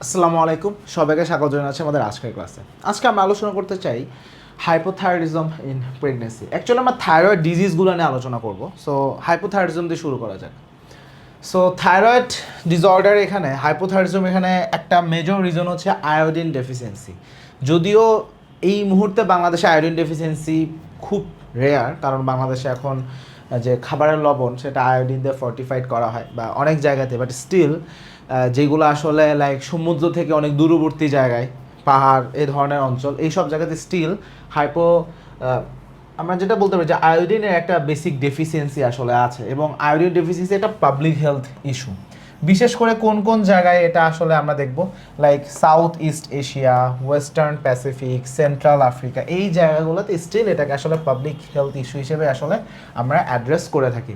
আসসালামু আলাইকুম, সবাইকে স্বাগত জানাচ্ছি আমাদের আজকের ক্লাসে। আজকে আমরা আলোচনা করতে চাই হাইপোথাইরয়েডিজম ইন প্রেগনেন্সি। অ্যাকচুয়ালি আমরা থাইরয়েড ডিজিজগুলো নিয়ে আলোচনা করব। সো হাইপোথাইরয়েডিজম দিয়ে শুরু করা যাক। সো থাইরয়েড ডিসঅর্ডার এখানে হাইপোথাইরয়েডিজম এখানে একটা মেজর রিজন হচ্ছে আয়োডিন ডেফিসিয়েন্সি। যদিও এই মুহূর্তে বাংলাদেশে আয়োডিন ডেফিসিয়েন্সি খুব রেয়ার, কারণ বাংলাদেশে এখন যে খাবারের লবণ সেটা আয়োডিন দিয়ে ফর্টিফাইড করা হয় বা অনেক জায়গাতে, বাট স্টিল যেগুলো আসলে লাইক সমুদ্র থেকে অনেক দূরবর্তী জায়গায়, পাহাড় এই ধরনের অঞ্চল, এই সব জায়গাতে স্টিল হাইপো আমরা যেটা বলতে পারি যে আয়োডিনের একটা বেসিক ডেফিসিয়েন্সি আসলে আছে, এবং আয়োডিন ডেফিসিয়েন্সি একটা পাবলিক হেলথ ইস্যু। বিশেষ করে কোন কোন জায়গায় এটা আসলে আমরা দেখব, like south east Asia, western Pacific, central Africa, এই জায়গাগুলোতে স্টিল এটাকে আসলে পাবলিক হেলথ ইস্যু হিসেবে আসলে আমরা অ্যাড্রেস করে থাকি।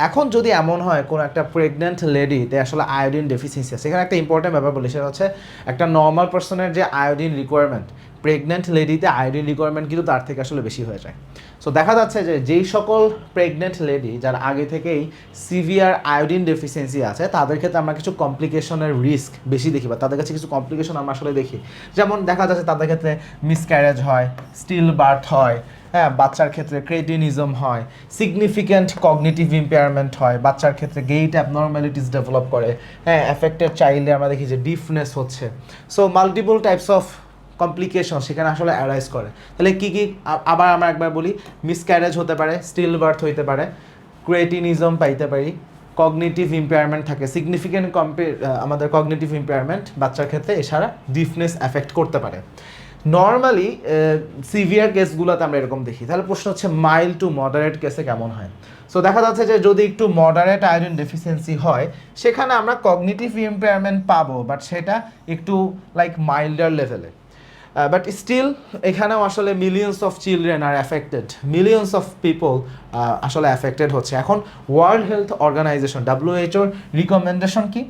এখন যদি এমন হয় কোনো একটা প্রেগনেন্ট লেডিতে আসলে আয়োডিন ডেফিসিয়েন্সি আছে, সেখানে একটা ইম্পর্টেন্ট ব্যাপার বলি, সেটা হচ্ছে একটা নর্মাল পার্সনের যে আয়োডিন রিকোয়ারমেন্ট, প্রেগনেন্ট লেডিতে আয়োডিন রিকোয়ারমেন্ট কিন্তু তার থেকে আসলে বেশি হয়ে যায়। সো দেখা যাচ্ছে যে যেই সকল প্রেগনেন্ট লেডি যার আগে থেকেই সিভিয়ার আয়োডিন ডেফিসিয়েন্সি আছে, তাদের ক্ষেত্রে আমরা কিছু কমপ্লিকেশনের রিস্ক বেশি দেখি, বা তাদের কাছে কিছু কমপ্লিকেশন আমরা আসলে দেখি। যেমন দেখা যাচ্ছে তাদের ক্ষেত্রে মিসক্যারেজ হয়, স্টিল বার্থ হয়, হ্যাঁ, বাচ্চার ক্ষেত্রে ক্রেটিনিজম হয়, সিগনিফিক্যান্ট কগনিটিভ ইম্পেয়ারমেন্ট হয়, বাচ্চার ক্ষেত্রে গেইট অ্যাবনর্ম্যালিটিস ডেভেলপ করে, হ্যাঁ, এফেক্টেড চাইল্ডে আমরা দেখি যে ডিফনেস হচ্ছে। So multiple types of complication সেখানে আসলে অ্যারাইজ করে। তাহলে কী কী, আবার আমরা একবার বলি, মিসক্যারেজ হতে পারে, স্টিল বার্থ হইতে পারে, ক্রেটিনিজম পাইতে পারি, কগনিটিভ ইম্পেয়ারমেন্ট থাকে, সিগনিফিক্যান্ট আমাদের কগনিটিভ ইম্পেয়ারমেন্ট বাচ্চার ক্ষেত্রে, এছাড়া ডিফনেস অ্যাফেক্ট করতে পারে। নর্মালি সিভিয়ার কেসগুলোতে আমরা এরকম দেখি। তাহলে প্রশ্ন হচ্ছে মাইল্ড টু মডারেট কেসে কেমন হয়? সো দেখা যাচ্ছে যে যদি একটু মডারেট আয়োডিন ডেফিসিয়েন্সি হয়, সেখানে আমরা কগনিটিভ ইম্পেয়ারমেন্ট পাবো, বাট সেটা একটু লাইক মাইল্ডার লেভেলে। বাট স্টিল এখানেও আসলে millions of children are affected, millions of people আসলে অ্যাফেক্টেড হচ্ছে। এখন World Health Organization WHO recommendation কি,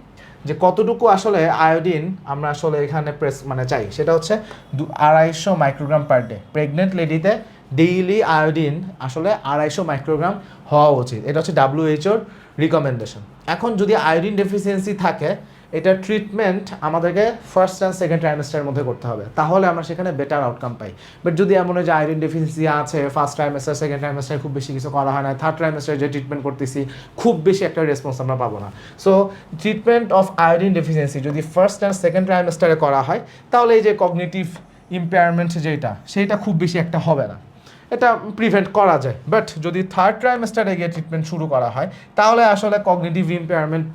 যে কতটুকু আসলে আয়োডিন আমরা আসলে এখানে চাই, সেটা হচ্ছে 250 মাইক্রোগ্রাম পার ডে। প্রেগনেন্ট লেডিতে ডেইলি আয়োডিন আসলে 250 মাইক্রোগ্রাম হওয়া উচিত, এটা হচ্ছে WHO রিকমেন্ডেশন। এখন যদি আয়োডিন ডেফিসিয়েন্সি থাকে, এটা ট্রিটমেন্ট আমাদেরকে ফার্স্ট অ্যান্ড সেকেন্ড ট্রাইমেস্টারের মধ্যে করতে হবে, তাহলে আমরা সেখানে বেটার আউটকাম পাই। বাট যদি এমন হয় যে আয়োডিন ডেফিসিয়েন্সি আছে, ফার্স্ট ট্রাইমেস্টার সেকেন্ড ট্রাইমেস্টারে খুব বেশি কিছু করা হয় না, থার্ড ট্রাইমেস্টারে যে ট্রিটমেন্ট করতেছি খুব বেশি একটা রেসপন্স আমরা পাবো না। So treatment of iodine deficiency যদি ফার্স্ট অ্যান্ড সেকেন্ড ট্রাইমেস্টারে করা হয়, তাহলে এই যে কগনিটিভ ইম্পেয়ারমেন্ট সেইটা খুব বেশি একটা হবে না, এটা প্রিভেন্ট করা যায়। বাট যদি থার্ড ট্রাইমেস্টারে গিয়ে ট্রিটমেন্ট শুরু করা হয়, তাহলে আসলে কগনিটিভ ইম্পেয়ারমেন্ট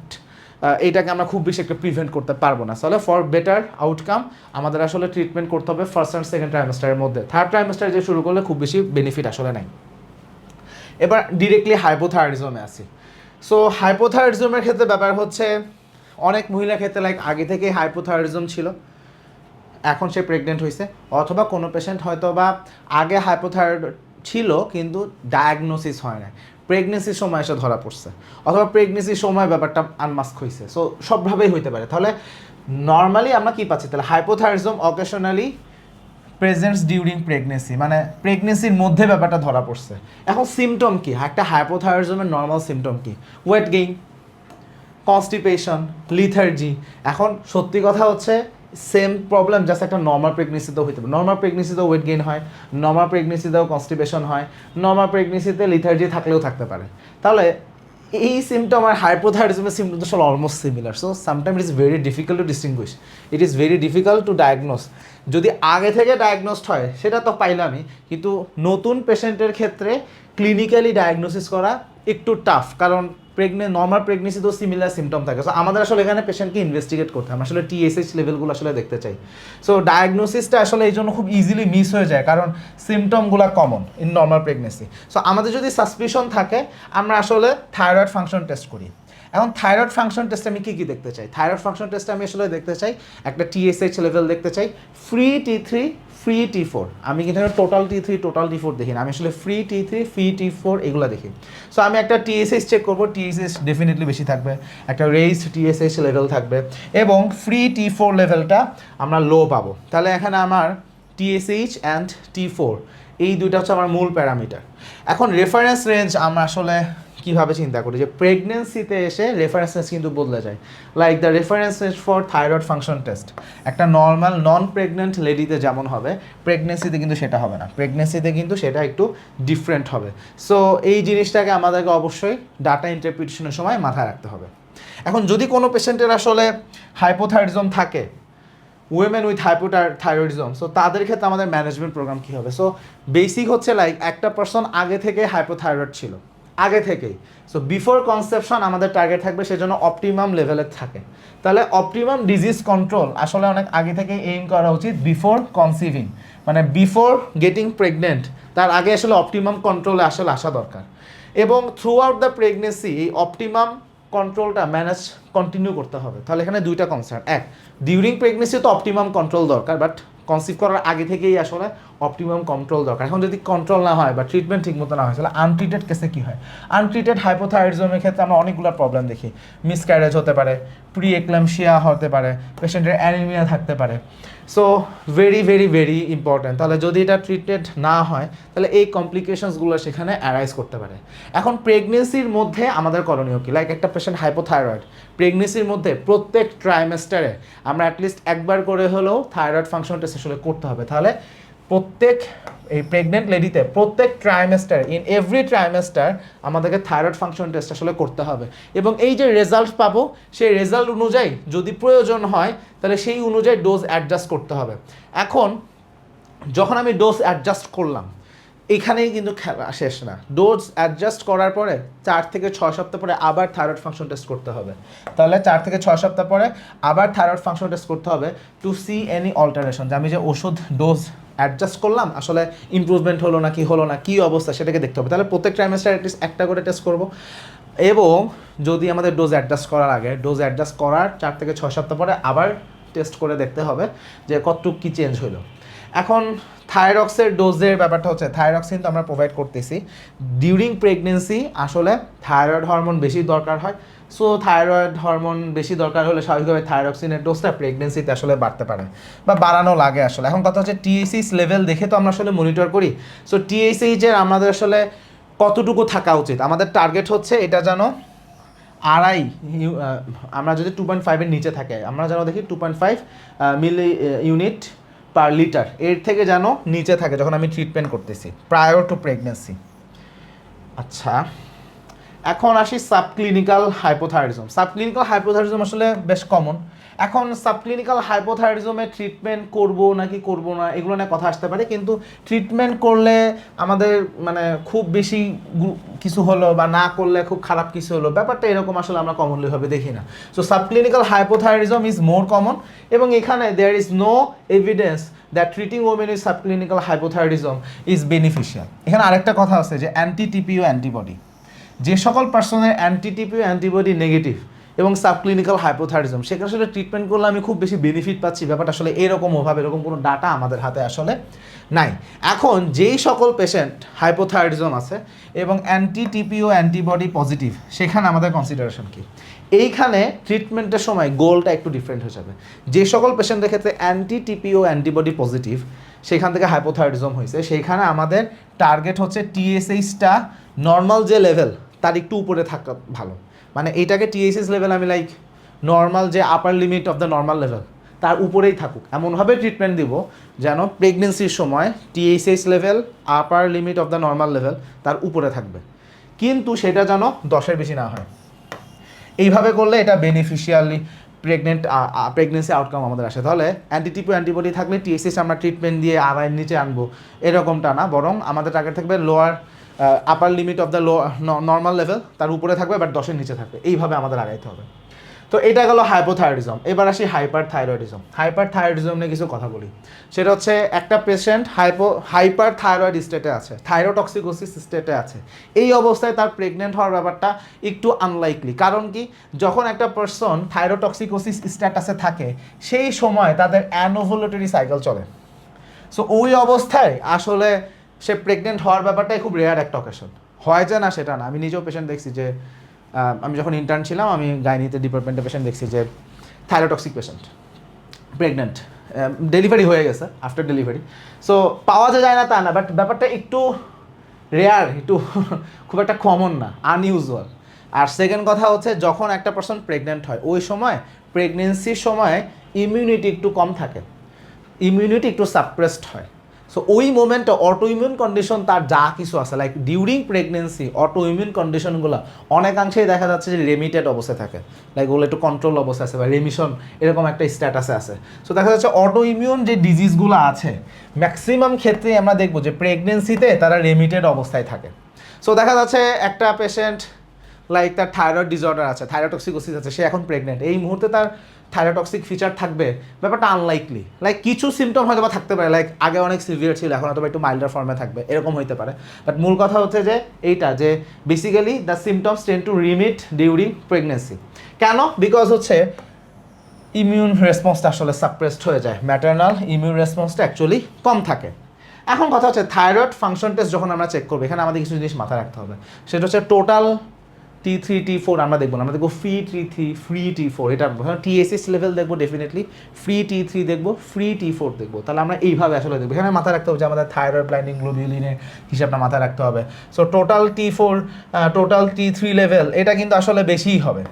এইটাকে আমরা খুব বেশি একটা প্রিভেন্ট করতে পারবো না। তাহলে ফর বেটার আউটকাম আমাদের আসলে ট্রিটমেন্ট করতে হবে ফার্স্ট অ্যান্ড সেকেন্ড ট্রাইমেস্টারের মধ্যে। থার্ড ট্রাইমেস্টার যে শুরু করলে খুব বেশি বেনিফিট আসলে নাই। এবার ডিরেক্টলি হাইপোথাইরয়েডিজমে আসি। সো হাইপোথাইরয়েডিজমের ক্ষেত্রে ব্যাপার হচ্ছে, অনেক মহিলার ক্ষেত্রে লাইক আগে থেকেই হাইপোথাইরয়েডিজম ছিল, এখন সে প্রেগনেন্ট হয়েছে, অথবা কোনো পেশেন্ট হয়তো বা আগে হাইপোথাইরয়েড ছিল কিন্তু ডায়াগনোসিস হয় না, প্রেগনেন্সির সময় এসে ধরা পড়ছে, অথবা প্রেগনেন্সির সময় ব্যাপারটা আনমাস্ক হয়েছে। সো সবভাবেই হইতে পারে। তাহলে নর্মালি আমরা কী পাচ্ছি, তাহলে hypothyroidism occasionally presents during pregnancy, মানে প্রেগনেন্সির মধ্যে ব্যাপারটা ধরা পড়ছে। এখন সিমটম কি, একটা হাইপোথাইরয়েডিজমের নর্মাল সিমটম কি? Weight gain, constipation, lethargy. এখন সত্যি কথা হচ্ছে সেম প্রবলেম জাস্ট একটা নর্মাল প্রেগনেন্সিতেও হইতে পারে। নর্মাল প্রেগনেন্সিতেও ওয়েট গেইন হয়, নর্মাল প্রেগনেন্সিতেও কনস্টিপেশন হয়, নর্মাল প্রেগনেন্সিতে লিথার্জি থাকলেও থাকতে পারে। তাহলে এই সিমটম আর হাইপোথাইরয়েডিজমের সিমটম তো আসলে almost similar. So sometime it is very difficult to distinguished, it is very difficult to diagnose. যদি আগে থেকে ডায়াগনোসড হয় সেটা তো পাইলামই, কিন্তু নতুন পেশেন্টের ক্ষেত্রে ক্লিনিক্যালি ডায়াগনোসিস করা একটু টাফ, কারণ নর্মাল প্রেগনেন্সিতেও সিমিলার সিমটম থাকে। সো আমাদের আসলে এখানে পেশেন্টকে ইনভেস্টিগেট করতে হয়, আমরা আসলে TSH লেভেলগুলো আসলে দেখতে চাই। সো ডায়াগনোসিসটা আসলে এই জন্য খুব ইজিলি মিস হয়ে যায়, কারণ সিমটমগুলো common in normal pregnancy. So আমাদের যদি সাসপিশন থাকে, আমরা আসলে থাইরয়েড ফাংশন টেস্ট করি। এখন থাইরয়েড ফাংশন টেস্টে আমি কী কী দেখতে চাই? থাইরয়েড ফাংশন টেস্টে আমি আসলে দেখতে চাই একটা TSH লেভেল দেখতে চাই, ফ্রি T3, ফ্রি T4। আমি কিন্তু টোটাল T3 টোটাল T4 দেখি না, আমি আসলে ফ্রি T3 ফ্রি T4 এগুলো দেখি। সো আমি একটা TSH চেক করবো, TSH ডেফিনেটলি বেশি থাকবে, একটা রেইজড TSH লেভেল থাকবে, এবং ফ্রি T4 লেভেলটা আমরা লো পাবো। তাহলে এখানে আমার TSH অ্যান্ড T4 এই দুইটা হচ্ছে আমার মূল প্যারামিটার। এখন রেফারেন্স রেঞ্জ আমরা আসলে কীভাবে চিন্তা করি যে প্রেগনেন্সিতে এসে রেফারেন্সেস কিন্তু বদলে যায়। Like the references for thyroid function test একটা নর্মাল নন প্রেগনেন্ট লেডিতে যেমন হবে, প্রেগনেন্সিতে কিন্তু সেটা হবে না, প্রেগনেন্সিতে কিন্তু সেটা একটু ডিফারেন্ট হবে। সো এই জিনিসটাকে আমাদেরকে অবশ্যই ডাটা ইন্টারপ্রিটেশনের সময় মাথায় রাখতে হবে। এখন যদি কোনো পেশেন্টের আসলে হাইপোথাইরয়েডিজম থাকে, উইমেন উইথ হাইপোথাইরয়েডিজম, সো তাদের ক্ষেত্রে আমাদের ম্যানেজমেন্ট প্রোগ্রাম কী হবে? সো বেসিক হচ্ছে লাইক একটা পার্সন আগে থেকে হাইপোথাইরয়েড ছিল, আগে থেকেই, সো বিফোর কনসেপশন আমাদের টার্গেট থাকবে সেজন্য অপটিমাম লেভেলের থাকে। তাহলে অপটিমাম ডিজিজ কন্ট্রোল আসলে অনেক আগে থেকে এইম করা উচিত বিফোর কনসিভিং, মানে বিফোর গেটিং প্রেগনেন্ট, তার আগে আসলে অপটিমাম কন্ট্রোলে আসলে আসা দরকার। এবং থ্রু আউট দ্য প্রেগনেন্সি এই অপটিমাম কন্ট্রোলটা ম্যানেজ কন্টিনিউ করতে হবে। তাহলে এখানে দুইটা কনসার্ন, এক ডিউরিং প্রেগনেন্সি তো অপটিমাম কন্ট্রোল দরকার, বাট কনসিভ করার আগে থেকেই আসলে অপটিমাম কন্ট্রোল দরকার। এখন যদি কন্ট্রোল না হয় বা ট্রিটমেন্ট ঠিকমতো না হয়, তাহলে আনট্রিটেড কেসে কী হয়? আনট্রিটেড হাইপোথাইরয়েডিজমের ক্ষেত্রে আমরা অনেকগুলো প্রবলেম দেখি, মিসক্যারেজ হতে পারে, প্রি এক্লাম্পসিয়া হতে পারে, পেশেন্টের অ্যানিমিয়া থাকতে পারে। So very very very important. তাহলে যদি এটা ট্রিটেড না হয় তাহলে এই কমপ্লিকেশনসগুলো সেখানে অ্যারাইজ করতে পারে। এখন প্রেগনেন্সির মধ্যে আমাদের করণীয় কী? লাইক একটা পেশেন্ট হাইপোথাইরয়েড, প্রেগনেন্সির মধ্যে প্রত্যেক ট্রাইমেস্টারে আমরা অ্যাটলিস্ট একবার করে হলেও থাইরয়েড ফাংশন টেস্ট আসলে করতে হবে। তাহলে প্রত্যেক এই প্রেগনেন্ট লেডিতে প্রত্যেক ট্রাইমেস্টার, ইন এভরি ট্রাইমেস্টার আমাদেরকে থাইরয়েড ফাংশন টেস্ট আসলে করতে হবে। এবং এই যে রেজাল্ট পাবো সেই রেজাল্ট অনুযায়ী যদি প্রয়োজন হয় তাহলে সেই অনুযায়ী ডোজ অ্যাডজাস্ট করতে হবে। এখন যখন আমি ডোজ অ্যাডজাস্ট করলাম, এখানেই কিন্তু খেলা শেষ না। ডোজ অ্যাডজাস্ট করার পরে 4 থেকে 6 সপ্তাহ পরে আবার থাইরয়েড ফাংশন টেস্ট করতে হবে। তাহলে 4 থেকে 6 সপ্তাহ পরে আবার থাইরয়েড ফাংশন টেস্ট করতে হবে টু সি এনি অল্টারেশন, যে আমি যে ওষুধ ডোজ অ্যাডজাস্ট করলাম আসলে ইমপ্রুভমেন্ট হলো না, কী অবস্থা সেটাকে দেখতে হবে। তাহলে প্রত্যেক ট্রাইমেস্টার অ্যাটলিস্ট একটা করে টেস্ট করব। এবং যদি আমাদের ডোজ অ্যাডজাস্ট করার আগে, ডোজ অ্যাডজাস্ট করার 4 থেকে 6 সপ্তাহ পরে আবার টেস্ট করে দেখতে হবে যে কতটুকু কী চেঞ্জ হলো। এখন থাইরক্সের ডোজের ব্যাপারটা হচ্ছে, থাইরক্সিন তো আমরা প্রোভাইড করতেছি ডিউরিং প্রেগনেন্সি, আসলে থাইরয়েড হরমোন বেশি দরকার হয়। সো থাইরয়েড হরমোন বেশি দরকার হলে স্বাভাবিকভাবে থাইরক্সিনের ডোজটা প্রেগনেন্সিতে আসলে বাড়তে পারে বা বাড়ানো লাগে আসলে। এখন কথা হচ্ছে টিএসএইচ লেভেল দেখে তো আমরা আসলে মনিটর করি। সো টিএসএইচের আমাদের আসলে কতটুকু থাকা উচিত, আমাদের টার্গেট হচ্ছে এটা যেন আড়াই, আমরা যদি 2.5-এর নিচে থাকে আমরা যেন দেখি 2.5 মিলি ইউনিট পার লিটার, এর থেকে যেন নিচে থাকে যখন আমি ট্রিটমেন্ট করতেছি প্রায়র টু প্রেগনেন্সি। আচ্ছা, এখন আসি সাবক্লিনিক্যাল হাইপোথাইরয়েডিজম। সাবক্লিনিক্যাল হাইপোথাইরয়েডিজম আসলে বেশ কমন। এখন সাবক্লিনিক্যাল হাইপোথাইরয়েডিজমের ট্রিটমেন্ট করব নাকি করব না এগুলো নিয়ে কথা আসতে পারে, কিন্তু ট্রিটমেন্ট করলে আমাদের মানে খুব বেশি কিছু হলো বা না করলে খুব খারাপ কিছু হলো, ব্যাপারটা এরকম আসলে আমরা কমনলিভাবে দেখি না। So subclinical hypothyroidism is more common, এবং এখানে there is no evidence that treating women with subclinical hypothyroidism is beneficial. এখানে আরেকটা কথা আছে যে অ্যান্টি টিপিও অ্যান্টিবডি, যে সকল পার্সনের অ্যান্টি টিপিও অ্যান্টিবডি নেগেটিভ এবং সাবক্লিনিক্যাল হাইপোথাইরয়েডিজম, সেখানে আসলে ট্রিটমেন্ট করলে আমি খুব বেশি বেনিফিট পাচ্ছি, ব্যাপারটা আসলে এরকম কোনো ডাটা আমাদের হাতে আসলে নাই। এখন যেই সকল পেশেন্ট হাইপোথাইরয়েডিজম আছে এবং অ্যান্টি টিপিও অ্যান্টিবডি পজিটিভ, সেখানে আমাদের কনসিডারেশন কি? এইখানে ট্রিটমেন্টের সময় গোলটা একটু ডিফারেন্ট হয়ে যাবে। যে সকল পেশেন্টের ক্ষেত্রে অ্যান্টি টিপিও অ্যান্টিবডি পজিটিভ, সেখান থেকে হাইপোথাইরয়েডিজম হয়েছে, সেইখানে আমাদের টার্গেট হচ্ছে টিএসএইচটা নর্মাল যে লেভেল তার একটু উপরে থাকা ভালো। মানে এইটাকে টিএসএইচ লেভেল আমি লাইক নর্মাল যে আপার limit of the normal level তার উপরেই থাকুক, এমনভাবে ট্রিটমেন্ট দিব যেন প্রেগনেন্সির সময় TSH level upper limit of the normal level তার উপরে থাকবে, কিন্তু সেটা যেন 10-এর বেশি না হয়। এইভাবে করলে এটা বেনিফিশিয়ালি প্রেগনেন্সি আউটকাম আমাদের আসে। তাহলে অ্যান্টিটিপিও অ্যান্টিবডি থাকলে টিএসএইচ আমরা ট্রিটমেন্ট দিয়ে আড়াইয়ের নিচে আনবো এরকমটা না, বরং আমাদের টার্গেট থাকবে lower upper limit of the normal level, তার উপরে থাকবে বাট 10-এর নিচে থাকবে, এইভাবে আমাদের আগাইতে হবে। তো এটা গেল হাইপোথাইরয়েডিজম। এবার আসি হাইপারথাইরয়েডিজম। হাইপারথাইরয়েডিজম নিয়ে কিছু কথা বলি। সেটা হচ্ছে একটা পেশেন্ট হাইপারথাইরয়েড স্টেটে আছে, থাইরোটক্সিকোসিস স্টেটে আছে, এই অবস্থায় তার প্রেগনেন্ট হওয়ার ব্যাপারটা একটু আনলাইকলি। কারণ কি, যখন একটা পার্সন থাইরোটক্সিকোসিস স্ট্যাটাসে থাকে সেই সময় তাদের অ্যানোভুলেটরি সাইকেল চলে। সো ওই অবস্থায় আসলে সে প্রেগনেন্ট হওয়ার ব্যাপারটাই খুব রেয়ার একটা অকেশন। হয় যে না সেটা না, আমি নিজেও পেশেন্ট দেখছি যে আমি যখন ইন্টার্ন ছিলাম আমি গাইনিতে ডিপার্টমেন্টে পেশেন্ট দেখছি যে থাইরোটক্সিক পেশেন্ট প্রেগনেন্ট, ডেলিভারি হয়ে গেছে, আফটার ডেলিভারি। সো পাওয়া যায় না তা না, বাট ব্যাপারটা একটু রেয়ার, একটু খুব একটা কমন না, আনইউজুয়াল। আর সেকেন্ড কথা হচ্ছে যখন একটা পার্সন প্রেগনেন্ট হয় ওই সময় প্রেগনেন্সির সময় ইমিউনিটি একটু কম থাকে, ইমিউনিটি একটু সাপ্রেসড হয়। সো ওই মোমেন্টে অটো ইমিউন কন্ডিশন তার যা কিছু আছে like during pregnancy autoimmune কন্ডিশনগুলো অনেকাংশেই দেখা যাচ্ছে যে রেমিটেড অবস্থায় থাকে, লাইক ওগুলো একটু কন্ট্রোল অবস্থা আছে বা রেমিশন এরকম একটা স্ট্যাটাসে আছে। সো দেখা যাচ্ছে অটো ইমিউন যে ডিজিজগুলো আছে ম্যাক্সিমাম ক্ষেত্রেই আমরা দেখবো যে প্রেগনেন্সিতে তারা রেমিটেড অবস্থায় থাকে। সো দেখা যাচ্ছে একটা পেশেন্ট লাইক তার থাইরয়েড ডিসঅর্ডার আছে, থাইরোটক্সিকোসিস আছে, সে এখন প্রেগনেন্ট, এই মুহূর্তে তার থাইরোটক্সিক ফিচার থাকবে ব্যাপারটা আনলাইকলি। লাইক কিছু সিমটম হয়তো বা থাকতে পারে, লাইক আগে অনেক সিভিয়ার ছিল এখন হয়তো একটু মাইল্ডার ফর্মে থাকবে, এরকম হইতে পারে। বাট মূল কথা হচ্ছে যে এইটা যে basically the symptoms tend two remit during pregnancy. কেন? বিকজ হচ্ছে ইমিউন রেসপন্সটা আসলে সাপ্রেসড হয়ে যায়, ম্যাটারনাল ইমিউন রেসপন্সটা অ্যাকচুয়ালি কম থাকে। এখন কথা হচ্ছে থাইরয়েড ফাংশন টেস্ট যখন আমরা চেক করবো এখানে আমাদের কিছু জিনিস মাথায় রাখতে হবে, সেটা হচ্ছে টোটাল T3 T4 আমরা দেখবো না, আমরা দেখবো ফ্রি T3 ফ্রি T4, এটা TSH লেভেল দেখবো ডেফিনেটলি, ফ্রি T3 দেখবো, ফ্রি T4 দেখবো। তাহলে আমরা এইভাবে আসলে দেখবো, এখানে মাথায় রাখতে হবে যে আমাদের থাইরয়েড ব্লাইন্ডিং গ্লোবিউলিনের হিসাবটা মাথায় রাখতে হবে। So total T4 total T3 level এটা কিন্তু আসলে বেশিই হবে,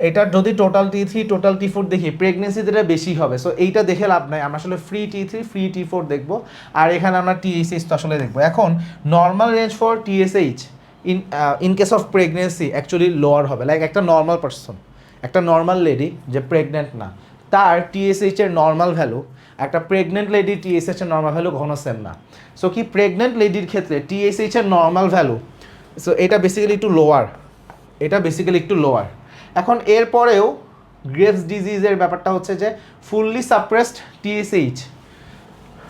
এটা যদি টোটাল T3 টোটাল T4 দেখি প্রেগনেন্সিতে এটা বেশি হবে। সো এইটা দেখে লাভ নাই, আমরা আসলে ফ্রি T3 ফ্রি T4 দেখবো, আর এখানে আমরা TSH তো আসলে দেখবো। এখন normal range for TSH in case of pregnancy actually lower হবে, লাইক একটা নর্মাল পার্সন, একটা নর্মাল লেডি যে প্রেগনেন্ট না তার TSH এর নর্মাল ভ্যালু একটা প্রেগনেন্ট লেডি TSH এর নর্মাল ভ্যালু কখনো সেম না। সো কি প্রেগনেন্ট লেডির ক্ষেত্রে TSH এর নর্মাল ভ্যালু, সো এটা বেসিক্যালি একটু লোয়ার, এটা বেসিক্যালি একটু লোয়ার। এখন এরপরেও গ্রেভস ডিজিজের ব্যাপারটা হচ্ছে যে fully suppressed TSH,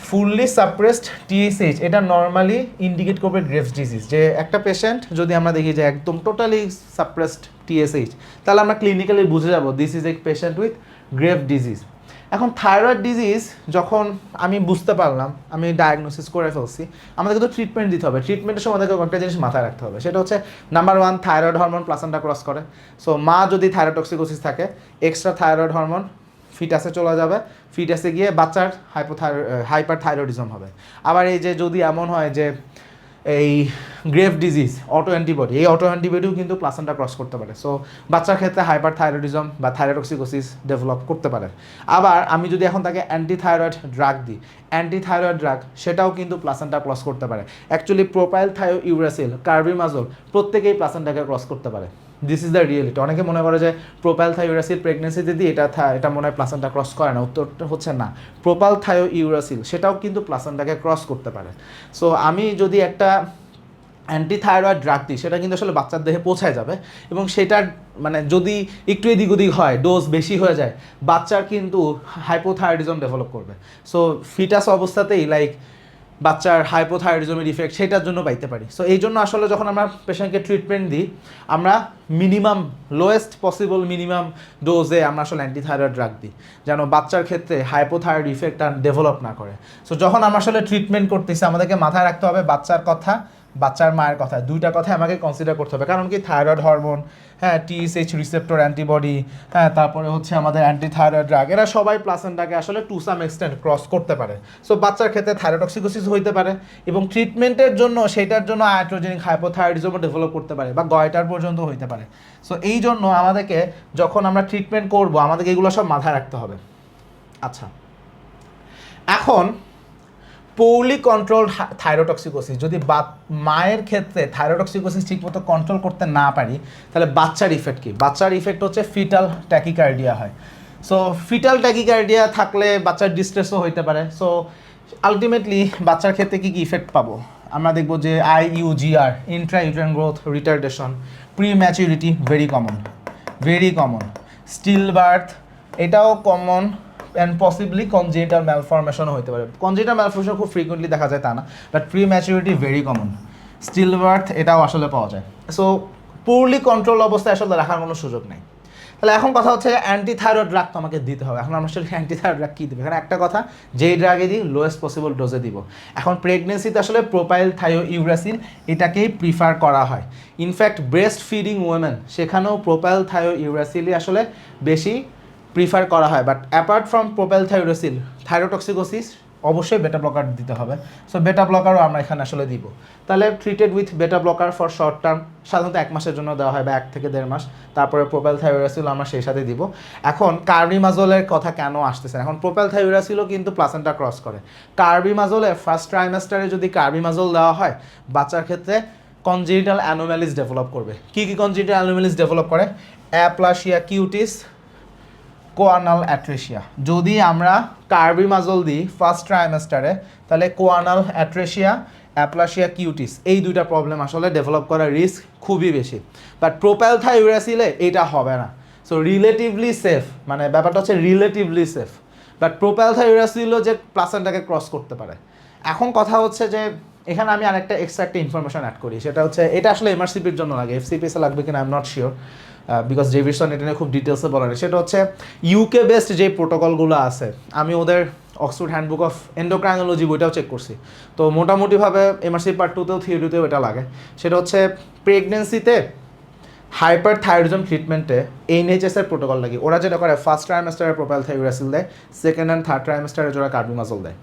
fully suppressed TSH এটা নর্মালি ইন্ডিকেট করবে গ্রেভস ডিজিজ। যে একটা পেশেন্ট যদি আমরা দেখি যে একদম টোটালি সাপ্রেসড TSH, তাহলে আমরা ক্লিনিক্যালি বুঝে যাব this is a patient with grave disease. এখন থাইরয়েড ডিজিজ যখন আমি বুঝতে পারলাম, আমি ডায়াগনোসিস করে ফেলছি, আমাদের কিন্তু ট্রিটমেন্ট দিতে হবে। ট্রিটমেন্টের সময় আমাদেরকে একটা জিনিস মাথায় রাখতে হবে, সেটা হচ্ছে number 1 thyroid hormone placenta cross করে। সো মা যদি থাইরোটক্সিকোসিস থাকে এক্সট্রা থাইরয়েড হরমোন ফিটাসে চলে যাবে, ফিটাসে গিয়ে বাচ্চার হাইপার থাইরয়েডিজম হবে। আবার এই যে যদি এমন হয় যে এই গ্রেভ ডিজিজ অটো অ্যান্টিবডি, এই অটো অ্যান্টিবডিও কিন্তু প্লাসেন্টা ক্রস করতে পারে। সো বাচ্চার ক্ষেত্রে হাইপার থাইরয়েডিজম বা থাইরোটক্সিকোসিস ডেভেলপ করতে পারে। আবার আমি যদি এখন তাকে অ্যান্টি থাইরয়েড ড্রাগ দিই, অ্যান্টি থাইরয়েড ড্রাগ সেটাও কিন্তু প্লাসেন্টা ক্রস করতে পারে। অ্যাকচুয়ালি প্রোপাইল থাইও ইউরাসিল কার্বিমাজল প্রত্যেকেই প্লাসেন্টাকে ক্রস করতে পারে। This is the reality. অনেকে মনে করে যে প্রোপাইল থাইও ইউরাসিল প্রেগনেন্সিতে দিয়ে এটা মনে হয় প্লাসেন্টা ক্রস করে না, উত্তরটা হচ্ছে না। প্রোপাইল থাইও ইউরাসিল সেটাও কিন্তু প্লাসেন্টাকে ক্রস করতে পারে। সো আমি যদি একটা অ্যান্টি থাইরয়েড ড্রাগ দিই সেটা কিন্তু আসলে বাচ্চার দেহে পৌঁছায় যাবে, এবং সেটার মানে যদি একটু এদিক ওদিক হয়, ডোজ বেশি হয়ে যায়, বাচ্চার কিন্তু হাইপোথাইরয়েডিজম ডেভেলপ করবে। সো ফিটাস অবস্থাতেই লাইক বাচ্চার হাইপোথাইরয়েডিজমের ইফেক্ট সেটার জন্য পাইতে পারি। সো এই জন্য আসলে যখন আমরা পেশেন্টকে ট্রিটমেন্ট দিই আমরা মিনিমাম লোয়েস্ট পসিবল মিনিমাম ডোজে আমরা আসলে অ্যান্টিথাইরয়েড ড্রাগ দিই, যেন বাচ্চার ক্ষেত্রে হাইপোথাইরয়েড ইফেক্ট আর ডেভেলপ না করে। সো যখন আমরা আসলে ট্রিটমেন্ট করতেছি আমাদেরকে মাথায় রাখতে হবে বাচ্চার কথা, বাচ্চার মায়ের কথা, দুইটা কথাই আমাকে কনসিডার করতে হবে। কারণ কি থাইরয়েড হরমোন, হ্যাঁ TSH রিসেপ্টর অ্যান্টিবডি, হ্যাঁ তারপরে হচ্ছে আমাদের অ্যান্টিথাইরয়েড ড্রাগ, এরা সবাই প্লাসেন্টাকে আসলে টু সাম এক্সটেন্ট ক্রস করতে পারে। সো বাচ্চার ক্ষেত্রে থাইরোটক্সিকোসিস হইতে পারে, এবং ট্রিটমেন্টের জন্য সেটার জন্য আয়াট্রোজেনিক হাইপোথাইরয়েডিজমও ডেভেলপ করতে পারে বা গয়টার পর্যন্ত হইতে পারে। সো এই জন্য আমাদেরকে যখন আমরা ট্রিটমেন্ট করব আমাদেরকে এগুলো সব মাথায় রাখতে হবে। আচ্ছা, এখন পোরলি কন্ট্রোল থাইরোটক্সিকোসিস, যদি মায়ের ক্ষেত্রে থাইরোটক্সিকোসিস ঠিকমতো কন্ট্রোল করতে না পারি তাহলে বাচ্চার ইফেক্ট কী? বাচ্চার ইফেক্ট হচ্ছে ফিটাল ট্যাকিকার্ডিয়া হয়। সো ফিটাল ট্যাকিকার্ডিয়া থাকলে বাচ্চার ডিস্ট্রেসও হইতে পারে। সো আলটিমেটলি বাচ্চার ক্ষেত্রে কী কী ইফেক্ট পাবো আমরা দেখবো যে IUGR intrauterine growth retardation, prematurity very common, stillbirth এটাও কমন, অ্যান্ড পসিবলি কনজেনিটাল ম্যালফরমেশনও হতে পারে। কনজেনিটাল ম্যালফরমেশন খুব ফ্রিকুয়েন্টলি দেখা যায় তা না, but prematurity very common, stillbirth এটাও আসলে পাওয়া যায়। সো পুরলি কন্ট্রোল অবস্থায় আসলে রাখার কোনো সুযোগ নেই। তাহলে এখন কথা হচ্ছে অ্যান্টি থাইরয়েড ড্রাগ তো আমাকে দিতে হবে। এখন আমরা আসলে অ্যান্টি থাইরয়েড ড্রাগ কী দেবো? এখানে একটা কথা, যেই ড্রাগে দিই লোয়েস্ট পসিবল ডোজে দিব। এখন প্রেগনেন্সিতে আসলে প্রোপাইল থাইও ইউরাসিল এটাকেই প্রিফার করা হয়। ইনফ্যাক্ট ব্রেস্ট ফিডিং ওমেন সেখানেও প্রোপাইল থাইও ইউরাসিলই আসলে বেশি প্রিফার করা হয়। But apart from propylthiouracil thyrotoxicosis অবশ্যই বেটা ব্লকার দিতে হবে। সো বেটা ব্লকারও আমরা এখানে আসলে দিব। তাহলে ট্রিটেড উইথ বেটা ব্লকার ফর শর্ট টার্ম, সাধারণত 1 মাসের জন্য দেওয়া হয় বা 1 থেকে 1.5 মাস। তারপরে প্রোপাইলথাইউরাসিল আমরা সেই সাথে দিব। এখন কার্বিমাজলের কথা কেন আসতেছে, এখন প্রোপাইলথাইউরাসিলও কিন্তু প্লাসেন্টা ক্রস করে। কার্বিমাজলে ফার্স্ট ট্রাইমেস্টারে যদি কার্বিমাজল দেওয়া হয়, বাচ্চার ক্ষেত্রে কনজেনিটাল অ্যানোম্যালিস ডেভেলপ করবে। কী কী কনজেনিটাল অ্যানোম্যালিস ডেভেলপ করে? Aplasia cutis, choanal atresia. যদি আমরা কার্বিমাজল দিই ফার্স্ট ট্রাইমেস্টারে, তাহলে কোয়ানাল অ্যাট্রেশিয়া, অ্যাপ্লাসিয়া কিউটিস, এই দুইটা প্রবলেম আসলে ডেভেলপ করার রিস্ক খুবই বেশি। বাট প্রোপাইলথাইউরাসিলে এটা হবে না। সো রিলেটিভলি সেফ, মানে ব্যাপারটা হচ্ছে রিলেটিভলি সেফ। বাট প্রোপাইলথাইউরাসিলও যে প্লাসেন্টাকে ক্রস করতে পারে। এখন কথা হচ্ছে যে এখানে আমি আরেকটা এক্সট্রা একটা ইনফরমেশন অ্যাড করি, সেটা হচ্ছে এটা আসলে এমআরসিপির জন্য লাগে, এফসিপিএসে লাগবে কিনা I am not sure, because Davidson এটা নিয়ে খুব ডিটেলসে বলা নেই। সেটা হচ্ছে ইউকে বেসড যে প্রোটোকলগুলো আছে, আমি ওদের অক্সফোর্ড হ্যান্ডবুক অফ এন্ডোক্রাইনোলজি বইটাও চেক করছি। তো মোটামুটিভাবে এমআরসি পার্ট 2তেও থিওরিতেও এটা লাগে। সেটা হচ্ছে প্রেগনেন্সিতে হাইপার থাইরয়েডিজম ট্রিটমেন্টে এনএইচএস এর প্রোটোকল লাগে। ওরা যেটা করে ফার্স্ট ট্রাইমেস্টারে প্রোপাইলথাইউরাসিল দেয়, সেকেন্ড অ্যান্ড থার্ড ট্রাইমেস্টারে ওরা কার্বিমাজল দেয়।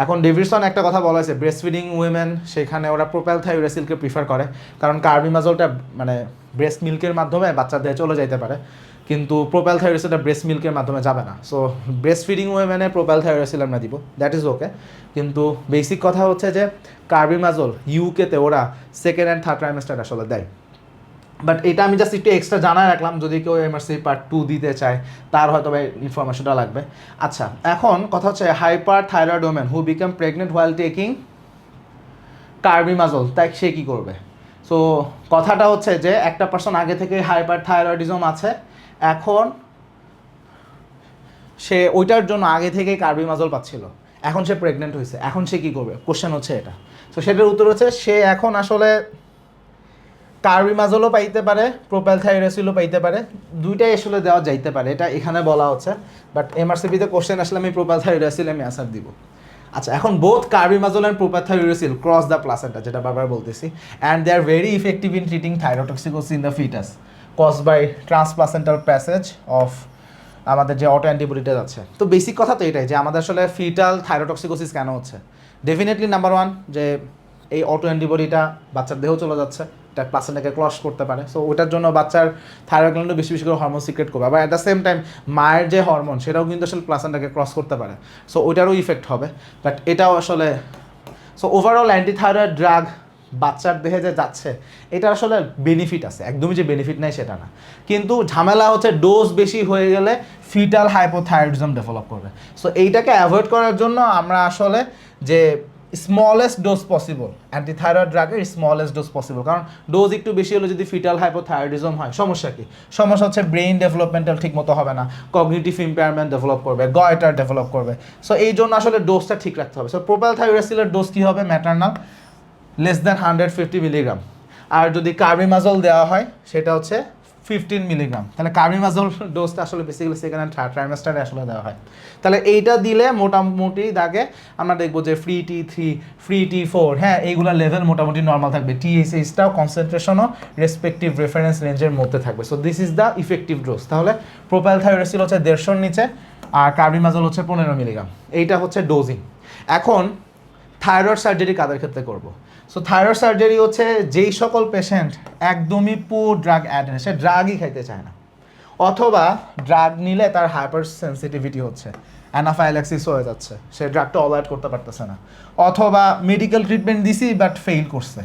এখন ডেভিডসন একটা কথা বলা হয়েছে, ব্রেস্ট ফিডিং উইমেন, সেখানে ওরা প্রোপাইলথাইউরাসিলকে প্রিফার করে, কারণ কার্বিমাজলটা মানে ব্রেস্ট মিল্কের মাধ্যমে বাচ্চা দেহে চলে যাইতে পারে, কিন্তু প্রোপাইলথাইউরাসিলটা ব্রেস্ট মিল্কের মাধ্যমে যাবে না। সো ব্রেস্ট ফিডিং উইমেনে প্রোপাইলথাইউরাসিল আমরা দিব, দ্যাট ইজ ওকে। কিন্তু বেসিক কথা হচ্ছে যে কার্বিমাজল ইউকেতে ওরা সেকেন্ড অ্যান্ড থার্ড ট্রাইমেস্টার আসলে দেয়। বাট এটা আমি জাস্ট একটু এক্সট্রা জানায় রাখলাম, যদি কেউ এমআরসি পার্ট 2 দিতে চায় তার হয়তো বা ইনফরমেশনটা লাগবে। আচ্ছা, এখন কথা হচ্ছে হাইপার থাইরয়েড ওমেন হু বিকাম প্রেগনেন্ট হোয়াইল টেকিং কার্বিমাজল, তাই সে কী করবে? সো কথাটা হচ্ছে যে একটা পার্সন আগে থেকে হাইপার থাইরয়েডিজম আছে, এখন সে ওইটার জন্য আগে থেকেই কার্বিমাজল পাচ্ছিল, এখন সে প্রেগনেন্ট হয়েছে, এখন সে কী করবে? কোশ্চেন হচ্ছে এটা। সো সেটার উত্তর হচ্ছে সে এখন আসলে কার্বিমাজলও পাইতে পারে, প্রোপাইলথাইউরাসিলও পাইতে পারে, দুইটাই আসলে দেওয়া যাইতে পারে, এটা এখানে বলা হচ্ছে। বাট এমআরসিপিতে কোশ্চেন আসলে আমি প্রোপাইলথাইউরাসিল আমি অ্যান্সার দিব। আচ্ছা, এখন both carbimazole and propylthiouracil cross the placenta, যেটা বারবার বলতেছি, and they are very effective in treating thyrotoxicosis in the fetus cause by transplacental passage of আমাদের যে অটো অ্যান্টিবডিটা যাচ্ছে। তো বেসিক কথা তো এটাই যে আমাদের আসলে ফিটাল থাইরোটক্সিকোসিস কেন হচ্ছে। ডেফিনেটলি নাম্বার 1 যে এই অটো অ্যান্টিবডিটা বাচ্চার দেহেও চলে যাচ্ছে, এটা প্লাসেন্টাকে ক্রস করতে পারে। সো ওটার জন্য বাচ্চার থাইরয়েড গ্ল্যান্ডও বেশি বেশি করে হরমোন সিক্রেট করবে। আবার অ্যাট দ্য সেম টাইম মায়ের যে হরমোন সেটাও কিন্তু আসলে প্লাসেন্টাকে ক্রস করতে পারে, সো ওইটারও ইফেক্ট হবে। বাট এটাও আসলে সো ওভারঅল অ্যান্টিথাইরয়েড ড্রাগ বাচ্চার দেহে যে যাচ্ছে এটা আসলে বেনিফিট আছে, একদমই যে বেনিফিট নেই সেটা না। কিন্তু ঝামেলা হচ্ছে ডোজ বেশি হয়ে গেলে ফিটাল হাইপোথাইরয়েডিজম ডেভেলপ করবে। সো এইটাকে অ্যাভয়েড করার জন্য আমরা আসলে যে স্মলেস্ট ডোজ পসিবল, অ্যান্টিথাইরয়েড ড্রাগের স্মলেস্ট ডোজ পসিবল, কারণ ডোজ একটু বেশি হলে যদি ফিটাল হাইপোথাইরয়েডিজম হয় সমস্যা কি? সমস্যা হচ্ছে ব্রেইন ডেভেলপমেন্টাল ঠিক মতো হবে না, কগনিটিভ ইম্পেয়ারমেন্ট ডেভেলপ করবে, গয়টার ডেভেলপ করবে। সো এই জন্য আসলে ডোজটা ঠিক রাখতে হবে। সো প্রোপাইলথাইউরাসিলের ডোজ কী হবে? ম্যাটারনাল লেস দ্যান 150 মিলিগ্রাম, আর যদি কার্বিমাজল দেওয়া হয় সেটা হচ্ছে 15 মিলিগ্রাম। তাহলে কার্বিমাজল ডোজটা আসলে বেসিক্যালি সেকেন্ড অ্যান্ড থার্ড ট্রাইমেস্টারে আসলে দেওয়া হয়। তাহলে এইটা দিলে মোটামুটি দাগে আমরা দেখবো যে ফ্রি T3, ফ্রি T4, হ্যাঁ এইগুলোর লেভেল মোটামুটি নর্মাল থাকবে, TSHটাও কনসেন্ট্রেশনও রেসপেক্টিভ রেফারেন্স রেঞ্জের মধ্যে থাকবে। So this is the effective dose. তাহলে প্রোপাইলথাইউরাসিল হচ্ছে 150-র নিচে আর কার্বিমাজল হচ্ছে 15 মিলিগ্রাম, এইটা হচ্ছে ডোজিং। এখন থাইরয়েড সার্জারি কাদের ক্ষেত্রে করব? সো থাইরয়েড সার্জারি হচ্ছে যেই সকল পেশেন্ট একদমই পুর ড্রাগ অ্যাডেন্ট, সে ড্রাগই খাইতে চায় না, অথবা ড্রাগ নিলে তার হাইপার সেন্সিটিভিটি হচ্ছে, অ্যানাফাইল্যাক্সিস হয়ে যাচ্ছে, সে ড্রাগটা অ্যাভয়েড করতে পারতেছে না, অথবা মেডিকেল ট্রিটমেন্ট দিছি বাট ফেইল করছে।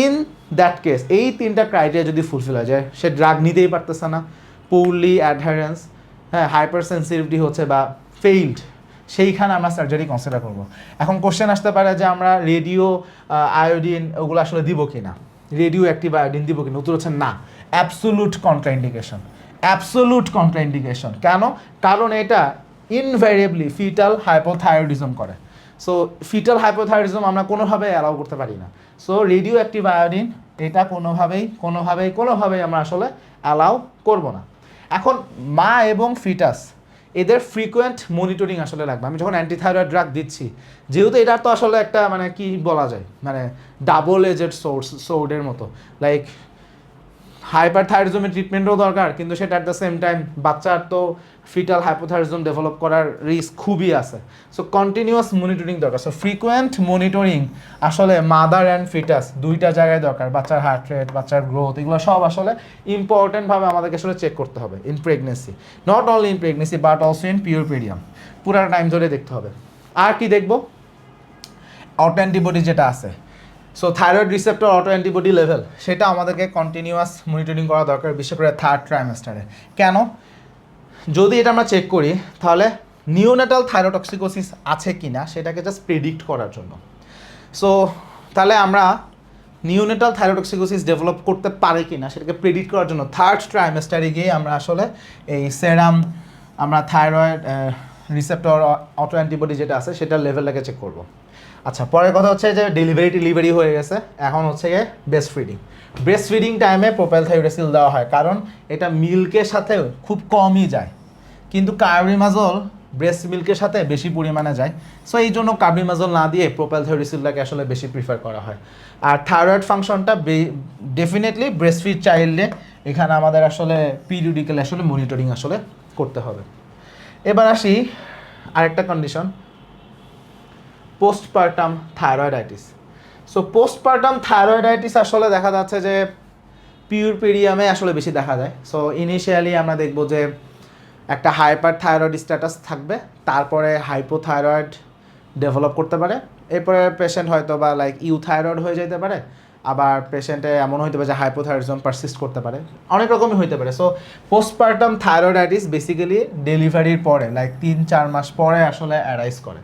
ইন দ্যাট কেস এই 3টা ক্রাইটেরিয়া যদি ফুলফিল হয়ে যায়, সে ড্রাগ নিতেই পারতেছে না, পুরলি অ্যাডহারেন্স, হ্যাঁ হাইপার সেন্সিটিভিটি হচ্ছে বা ফেইল্ড, সেইখানে আমরা সার্জারি কনসিডার করব। এখন কোশ্চেন আসতে পারে যে আমরা রেডিও আয়োডিন ওগুলো আসলে দিব কি না, রেডিও অ্যাক্টিভ আয়োডিন দিব কি না? উত্তর হচ্ছে না, অ্যাবসোলুট কন্ট্রাইন্ডিকেশন, অ্যাবসোলুট কন্ট্রাইন্ডিকেশন। কেন? কারণ এটা ইনভ্যারিয়েবলি ফিটাল হাইপোথাইরয়েডিজম করে। সো ফিটাল হাইপোথাইরয়েডিজম আমরা কোনোভাবেই অ্যালাউ করতে পারি না। সো রেডিও অ্যাক্টিভ আয়োডিন এটা কোনোভাবেই আমরা আসলে অ্যালাউ করব না। এখন মা এবং ফিটাস এদের ফ্রিকোয়েন্ট মনিটরিং আসলে লাগবে। আমি যখন অ্যান্টিথাইরয়েড ড্রাগ দিচ্ছি, যেহেতু এটার তো আসলে একটা মানে কি বলা যায়, মানে ডাবল এজেড সোর্ডের মতো, লাইক হাইপারথাইরয়েডিজমের ট্রিটমেন্টও দরকার, কিন্তু সেটা অ্যাট দ্য সেম টাইম বাচ্চার তো ফিটাল হাইপোথাইরয়েডিজম ডেভেলপ করার রিস্ক খুবই আছে। সো কন্টিনিউয়াস মনিটরিং দরকার। সো ফ্রিকোয়েন্ট মনিটরিং আসলে মাদার অ্যান্ড ফিটাস দুইটা জায়গায় দরকার। বাচ্চার হার্ট রেট, বাচ্চার গ্রোথ, এগুলো সব আসলে ইম্পর্টেন্টভাবে আমাদেরকে আসলে চেক করতে হবে in pregnancy, not only in pregnancy but also in puerperium, পুরা টাইম ধরে দেখতে হবে। আর কি দেখবো? অটো অ্যান্টিবডি যেটা আছে, so thyroid receptor auto antibody level, সেটা আমাদেরকে কন্টিনিউয়াস মনিটরিং করা দরকার, বিশেষ করে থার্ড ট্রাইমেস্টারে। কেন? যদি এটা আমরা চেক করি তাহলে নিওনেটাল থাইরোটক্সিকোসিস আছে কি না সেটাকে জাস্ট প্রেডিক্ট করার জন্য। সো তাহলে আমরা নিওনেটাল থাইরোটক্সিকোসিস ডেভেলপ করতে পারে কি না সেটাকে প্রেডিক্ট করার জন্য থার্ড ট্রাইমেস্টারে গিয়ে আমরা আসলে এই সেরাম, আমরা থাইরয়েড রিসেপ্টর অটো অ্যান্টিবডি যেটা আছে সেটার লেভেলটাকে চেক করব। আচ্ছা, পরের কথা হচ্ছে যে ডেলিভারি হয়ে গেছে, এখন হচ্ছে গিয়ে ব্রেস্ট ফিডিং। ব্রেস্ট ফিডিং টাইমে প্রোপাইলথাইরোডাসিল দেওয়া হয়, কারণ এটা মিল্কের সাথে খুব কমই যায়, কিন্তু কার্বিমাজল ব্রেস্ট মিল্কের সাথে বেশি পরিমাণে যায়। সো এই জন্য কার্বিমাজল না দিয়ে প্রোপাইলথাইরোডাসিলটাকে আসলে বেশি প্রিফার করা হয়। আর থাইরয়েড ফাংশনটা ডেফিনেটলি ব্রেস্ট ফিড চাইল্ডে এখানে আমাদের আসলে পিরিয়ডিক্যালি আসলে মনিটরিং আসলে করতে হবে। এবার আসি আরেকটা condition, postpartum thyroiditis. So postpartum thyroiditis আসলে দেখা যাচ্ছে যে পিউরপেরিয়ামে আসলে বেশি দেখা যায়। সো ইনিশিয়ালি আমরা দেখব যে একটা হাইপার থাইরয়েড স্ট্যাটাস থাকবে, তারপরে হাইপোথাইরয়েড ডেভেলপ করতে পারে, এরপরে পেশেন্ট হয়তো বা লাইক ইউথাইরয়েড হয়ে যেতে পারে, আবার পেশেন্টে এমন হইতে পারে যে হাইপোথাইরয়েডিজম পারসিস্ট করতে পারে, অনেক রকমই হইতে পারে। সো পোস্টপার্টাম থাইরয়েডাইটিস বেসিক্যালি ডেলিভারির পরে লাইক 3-4 মাস পরে আসলে অ্যারাইজ করে।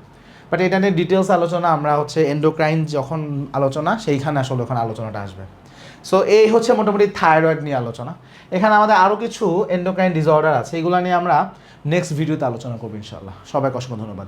বাট এটা নিয়ে ডিটেলস আলোচনা আমরা হচ্ছে এন্ডোক্রাইন যখন আলোচনা সেইখানে আসলে ওখানে আলোচনাটা আসবে। সো এই হচ্ছে মোটামুটি থাইরয়েড নিয়ে আলোচনা। এখানে আমাদের আরও কিছু এন্ডোক্রাইন ডিসঅর্ডার আছে, এগুলো নিয়ে আমরা নেক্সট ভিডিওতে আলোচনা করবো ইনশাআল্লাহ। সবাইকে অসংখ্য ধন্যবাদ।